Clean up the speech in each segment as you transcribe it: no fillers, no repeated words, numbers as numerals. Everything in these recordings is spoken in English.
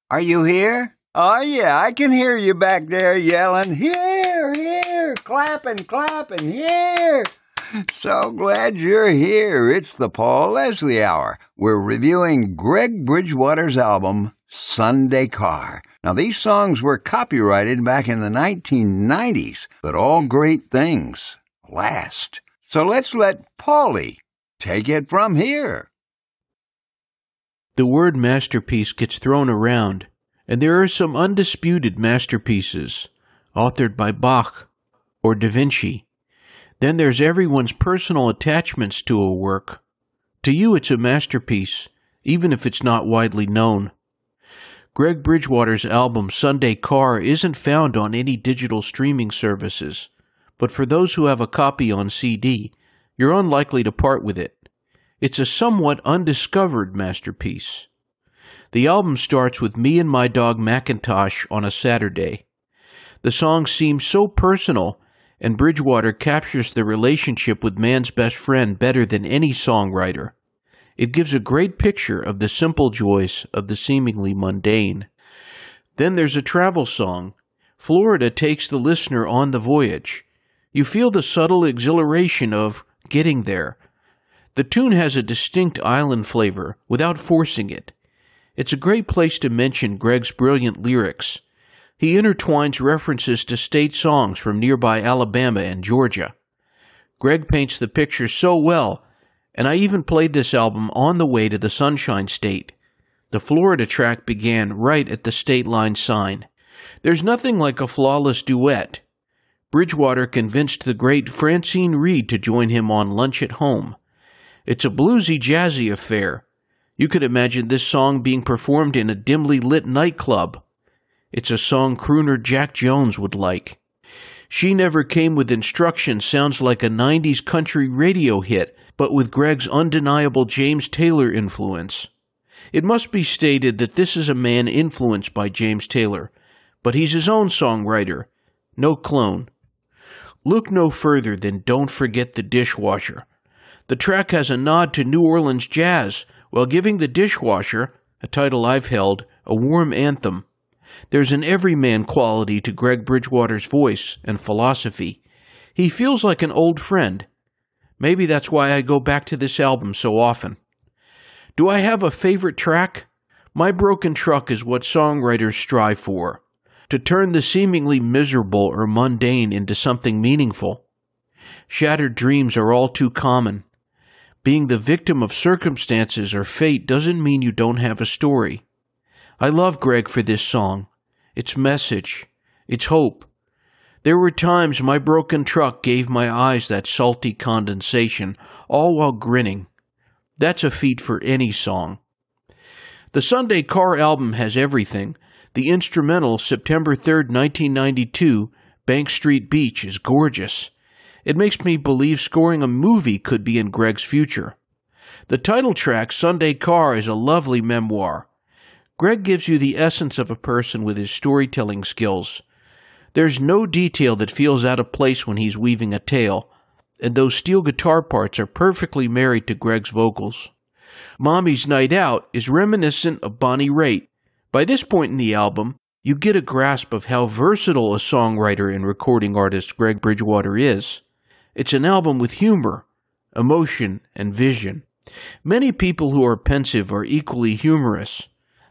Are you here? Oh, yeah, I can hear you back there yelling, here, here, clapping, clapping, here. So glad you're here. It's the Paul Leslie Hour. We're reviewing Greg Bridgewater's album, Sunday Car. Now, these songs were copyrighted back in the 1990s, but all great things last. So let's let Paulie take it from here. The word masterpiece gets thrown around, and there are some undisputed masterpieces, authored by Bach or Da Vinci. Then there's everyone's personal attachments to a work. To you, it's a masterpiece, even if it's not widely known. Greg Bridgewater's album Sunday Car isn't found on any digital streaming services, but for those who have a copy on CD, you're unlikely to part with it. It's a somewhat undiscovered masterpiece. The album starts with Me and My Dog Macintosh on a Saturday. The song seems so personal, and Bridgewater captures the relationship with man's best friend better than any songwriter. It gives a great picture of the simple joys of the seemingly mundane. Then there's a travel song. Florida takes the listener on the voyage. You feel the subtle exhilaration of getting there. The tune has a distinct island flavor without forcing it. It's a great place to mention Greg's brilliant lyrics. He intertwines references to state songs from nearby Alabama and Georgia. Greg paints the picture so well, and I even played this album on the way to the Sunshine State. The Florida track began right at the state line sign. There's nothing like a flawless duet. Bridgewater convinced the great Francine Reed to join him on Lunch at Home. It's a bluesy, jazzy affair. You could imagine this song being performed in a dimly lit nightclub. It's a song crooner Jack Jones would like. She Never Came with Instructions sounds like a 90s country radio hit, but with Greg's undeniable James Taylor influence. It must be stated that this is a man influenced by James Taylor, but he's his own songwriter, no clone. Look no further than Don't Forget the Dishwasher. The track has a nod to New Orleans jazz, while giving the dishwasher, a title I've held, a warm anthem. There's an everyman quality to Greg Bridgewater's voice and philosophy. He feels like an old friend. Maybe that's why I go back to this album so often. Do I have a favorite track? My Broken Truck is what songwriters strive for, to turn the seemingly miserable or mundane into something meaningful. Shattered dreams are all too common. Being the victim of circumstances or fate doesn't mean you don't have a story. I love Greg for this song. Its message. Its hope. There were times my broken truck gave my eyes that salty condensation, all while grinning. That's a feat for any song. The Sunday Car album has everything. The instrumental, September 3rd, 1992, Bank Street Beach, is gorgeous. It makes me believe scoring a movie could be in Greg's future. The title track, Sunday Car, is a lovely memoir. Greg gives you the essence of a person with his storytelling skills. There's no detail that feels out of place when he's weaving a tale, and those steel guitar parts are perfectly married to Greg's vocals. Mommy's Night Out is reminiscent of Bonnie Raitt. By this point in the album, you get a grasp of how versatile a songwriter and recording artist Greg Bridgewater is. It's an album with humor, emotion, and vision. Many people who are pensive are equally humorous.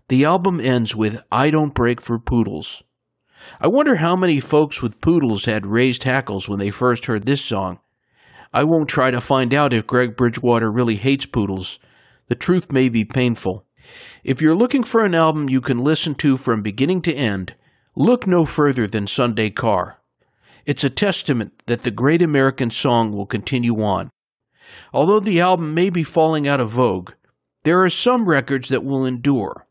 The album ends with I Don't Break for Poodles. I wonder how many folks with poodles had raised hackles when they first heard this song. I won't try to find out if Greg Bridgewater really hates poodles. The truth may be painful. If you're looking for an album you can listen to from beginning to end, look no further than Sunday Car. It's a testament that the great American song will continue on. Although the album may be falling out of vogue, there are some records that will endure.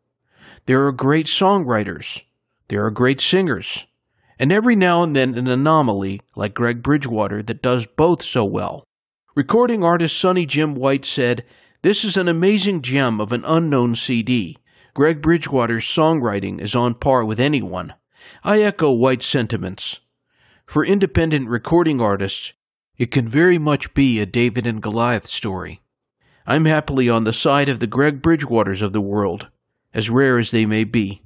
There are great songwriters. There are great singers. And every now and then an anomaly, like Greg Bridgewater, that does both so well. Recording artist Sonny Jim White said, "This is an amazing gem of an unknown CD. Greg Bridgewater's songwriting is on par with anyone." I echo White's sentiments. For independent recording artists, it can very much be a David and Goliath story. I'm happily on the side of the Greg Bridgewaters of the world, as rare as they may be.